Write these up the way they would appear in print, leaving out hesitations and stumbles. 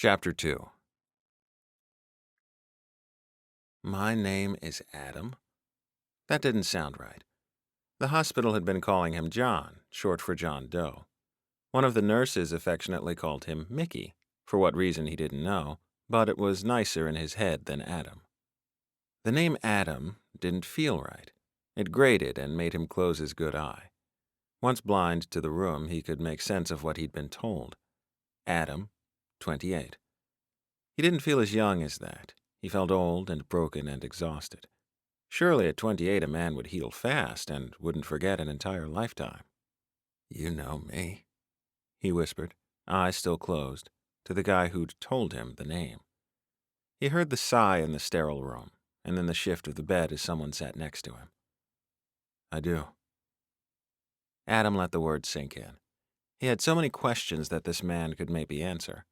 Chapter 2. My name is Adam? That didn't sound right. The hospital had been calling him John, short for John Doe. One of the nurses affectionately called him Mickey, for what reason he didn't know, but it was nicer in his head than Adam. The name Adam didn't feel right. It grated and made him close his good eye. Once blind to the room, he could make sense of what he'd been told. Adam, 28. He didn't feel as young as that. He felt old and broken and exhausted. Surely at 28 a man would heal fast and wouldn't forget an entire lifetime. "You know me," he whispered, eyes still closed, to the guy who'd told him the name. He heard the sigh in the sterile room, and then the shift of the bed as someone sat next to him. "I do." Adam let the words sink in. He had so many questions that this man could maybe answer.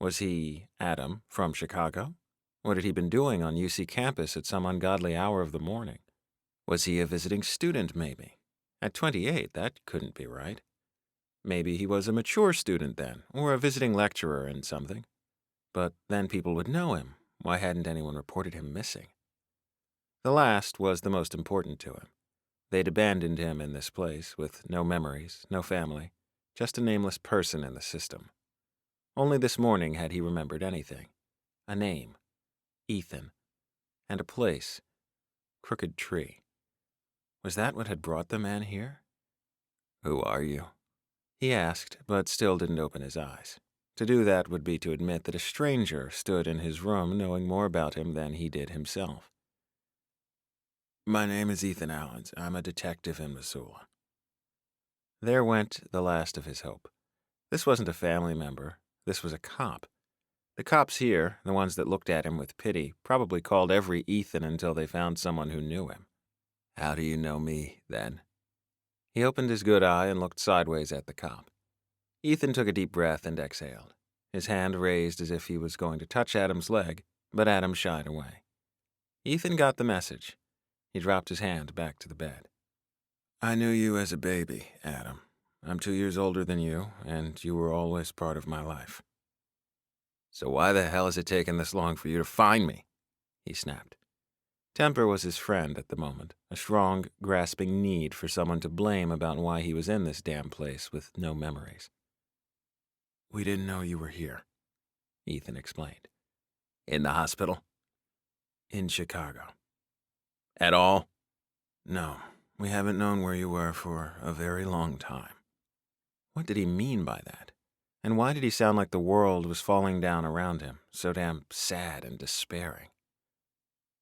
Was he, Adam, from Chicago? What had he been doing on UC campus at some ungodly hour of the morning? Was he a visiting student, maybe? At 28, that couldn't be right. Maybe he was a mature student then, or a visiting lecturer in something. But then people would know him. Why hadn't anyone reported him missing? The last was the most important to him. They'd abandoned him in this place, with no memories, no family, just a nameless person in the system. Only this morning had he remembered anything. A name. Ethan. And a place. Crooked Tree. Was that what had brought the man here? "Who are you?" he asked, but still didn't open his eyes. To do that would be to admit that a stranger stood in his room knowing more about him than he did himself. "My name is Ethan Allens. I'm a detective in Missoula." There went the last of his hope. This wasn't a family member. This was a cop. The cops here, the ones that looked at him with pity, probably called every Ethan until they found someone who knew him. "How do you know me, then?" He opened his good eye and looked sideways at the cop. Ethan took a deep breath and exhaled. His hand raised as if he was going to touch Adam's leg, but Adam shied away. Ethan got the message. He dropped his hand back to the bed. "I knew you as a baby, Adam. I'm 2 years older than you, and you were always part of my life." "So why the hell has it taken this long for you to find me?" he snapped. Temper was his friend at the moment, a strong, grasping need for someone to blame about why he was in this damn place with no memories. "We didn't know you were here," Ethan explained. "In the hospital?" "In Chicago." "At all?" "No, we haven't known where you were for a very long time." What did he mean by that? And why did he sound like the world was falling down around him, so damn sad and despairing?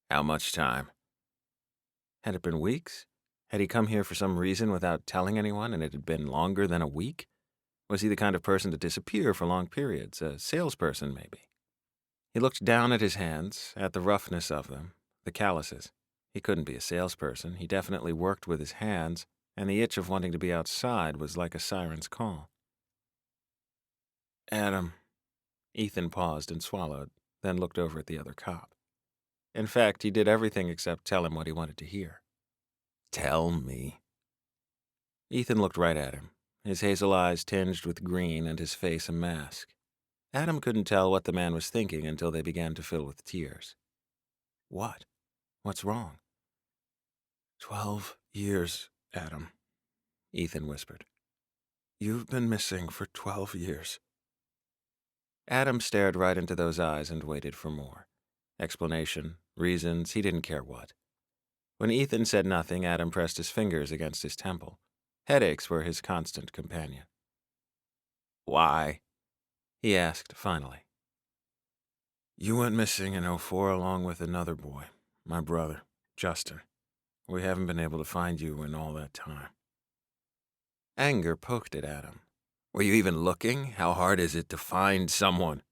"How much time?" Had it been weeks? Had he come here for some reason without telling anyone, and it had been longer than a week? Was he the kind of person to disappear for long periods, a salesperson maybe? He looked down at his hands, at the roughness of them, the calluses. He couldn't be a salesperson. He definitely worked with his hands, and the itch of wanting to be outside was like a siren's call. "Adam." Ethan paused and swallowed, then looked over at the other cop. In fact, he did everything except tell him what he wanted to hear. "Tell me." Ethan looked right at him, his hazel eyes tinged with green and his face a mask. Adam couldn't tell what the man was thinking until they began to fill with tears. "What? What's wrong?" 12 years, Adam," Ethan whispered. "You've been missing for 12 years. Adam stared right into those eyes and waited for more. Explanation, reasons, he didn't care what. When Ethan said nothing, Adam pressed his fingers against his temple. Headaches were his constant companion. "Why?" he asked finally. "You went missing in '04 along with another boy, my brother, Justin. We haven't been able to find you in all that time." Anger poked at Adam. "Were you even looking? How hard is it to find someone?"